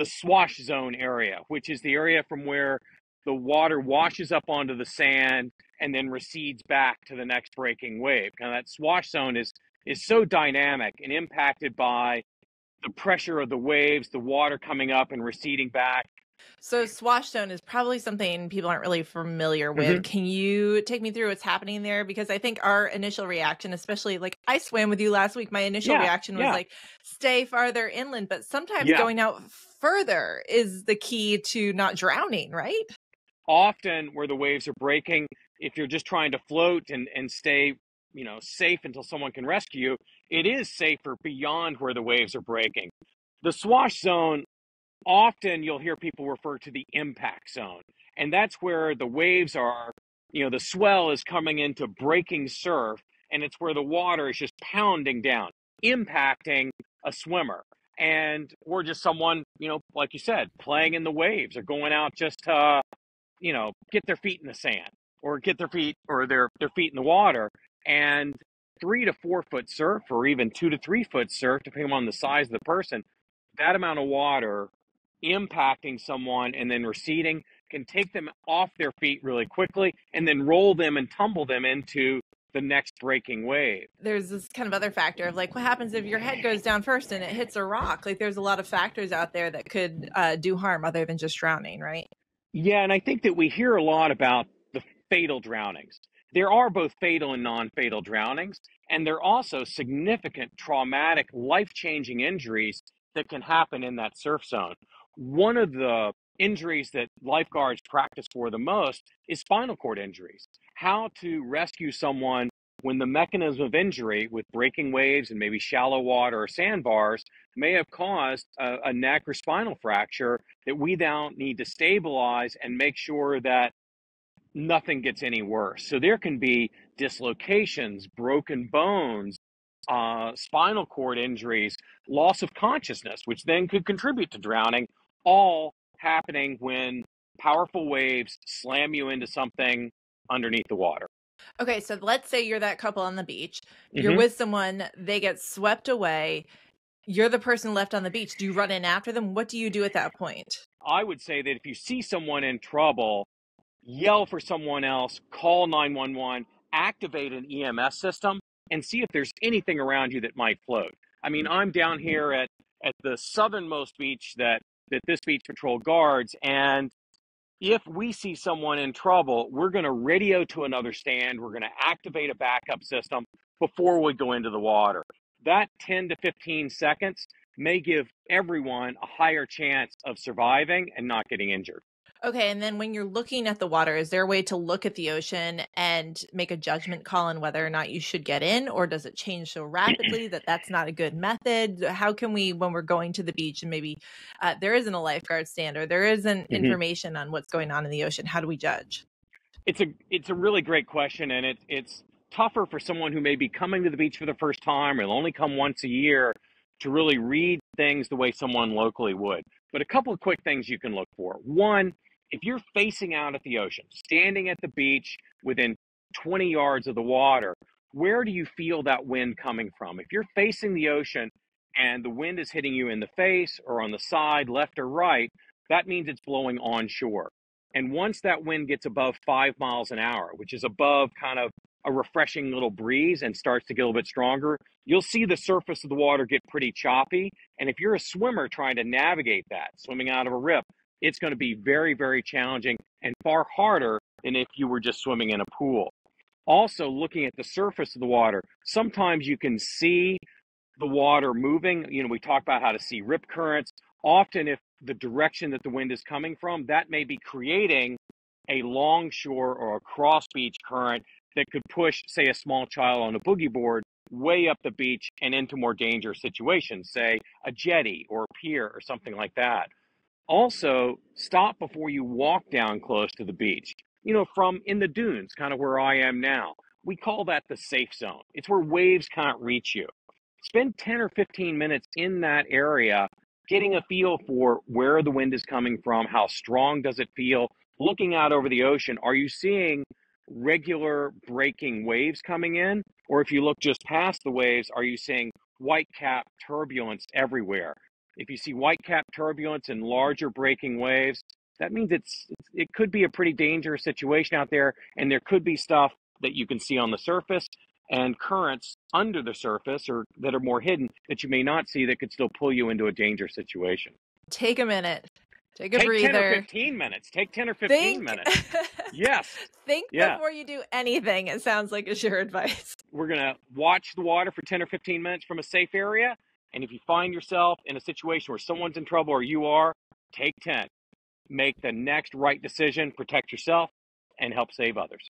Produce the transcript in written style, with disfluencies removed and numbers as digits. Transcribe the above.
the swash zone area, which is the area from where the water washes up onto the sand and then recedes back to the next breaking wave. Kind of that swash zone is so dynamic and impacted by the pressure of the waves, the water coming up and receding back. So swash zone is probably something people aren't really familiar with. Mhm. Can you take me through what's happening there? Because I think our initial reaction, especially like I swam with you last week, my initial Yeah, reaction was yeah, like, stay farther inland. But sometimes yeah. going out further is the key to not drowning, right? Often where the waves are breaking, if you're just trying to float and stay, safe until someone can rescue you, it is safer beyond where the waves are breaking. The swash zone, often you'll hear people refer to the impact zone, and that's where the waves are, the swell is coming into breaking surf, and it's where the water is just pounding down, impacting a swimmer. And or just someone, like you said, playing in the waves or going out just to get their feet in the sand or get their feet or their feet in the water. And 3 to 4 foot surf or even 2 to 3 foot surf, depending on the size of the person, that amount of water impacting someone and then receding can take them off their feet really quickly and then roll them and tumble them into the next breaking wave. There's this kind of other factor of like, what happens if your head goes down first and it hits a rock? Like, there's a lot of factors out there that could do harm other than just drowning, right? Yeah, and I think that we hear a lot about the fatal drownings. There are both fatal and non-fatal drownings, and there are also significant traumatic, life-changing injuries that can happen in that surf zone. One of the injuries that lifeguards practice for the most is spinal cord injuries. How to rescue someone when the mechanism of injury with breaking waves and maybe shallow water or sandbars may have caused a neck or spinal fracture that we now need to stabilize and make sure that nothing gets any worse. So there can be dislocations, broken bones, spinal cord injuries, loss of consciousness, which then could contribute to drowning, all happening when powerful waves slam you into something underneath the water. Okay, so let's say you're that couple on the beach. You're Hmm. with someone, they get swept away. You're the person left on the beach. Do you run in after them? What do you do at that point? I would say that if you see someone in trouble, yell for someone else, call 911, activate an EMS system, and see if there's anything around you that might float. I mean, I'm down here at the southernmost beach that this beach patrol guards, and if we see someone in trouble, we're going to radio to another stand. We're going to activate a backup system before we go into the water. That 10 to 15 seconds may give everyone a higher chance of surviving and not getting injured. Okay, and then when you're looking at the water, is there a way to look at the ocean and make a judgment call on whether or not you should get in, or does it change so rapidly that that's not a good method? How can we, when we're going to the beach and maybe there isn't a lifeguard stand or there isn't Mhm. information on what's going on in the ocean, how do we judge? It's a really great question, and it's tougher for someone who may be coming to the beach for the first time or will only come once a year to really read things the way someone locally would. But a couple of quick things you can look for. One, if you're facing out at the ocean, standing at the beach within 20 yards of the water, where do you feel that wind coming from? If you're facing the ocean and the wind is hitting you in the face or on the side, left or right, that means it's blowing onshore. And once that wind gets above 5 miles an hour, which is above kind of a refreshing little breeze and starts to get a little bit stronger, you'll see the surface of the water get pretty choppy. And if you're a swimmer trying to navigate that, swimming out of a rip, it's going to be very, very challenging and far harder than if you were just swimming in a pool. Also, looking at the surface of the water, sometimes you can see the water moving. We talk about how to see rip currents. Often, if the direction that the wind is coming from, that may be creating a longshore or a cross beach current that could push, say, a small child on a boogie board way up the beach and into more dangerous situations, say a jetty or a pier or something like that. Also, stop before you walk down close to the beach. From in the dunes, kind of where I am now, we call that the safe zone. It's where waves can't reach you. Spend 10 or 15 minutes in that area getting a feel for where the wind is coming from, how strong does it feel, looking out over the ocean. Are you seeing regular breaking waves coming in? Or if you look just past the waves, are you seeing white cap turbulence everywhere? If you see white cap turbulence and larger breaking waves, that means it could be a pretty dangerous situation out there, and there could be stuff that you can see on the surface and currents under the surface or that are more hidden that you may not see that could still pull you into a dangerous situation. Take a minute. Take a Take 10 or breather. 15 minutes. Take 10 or 15 minutes. Yes. Think Yeah. before you do anything, it sounds like is your advice. We're going to watch the water for 10 or 15 minutes from a safe area. And if you find yourself in a situation where someone's in trouble or you are, take 10. Make the next right decision, protect yourself, and help save others.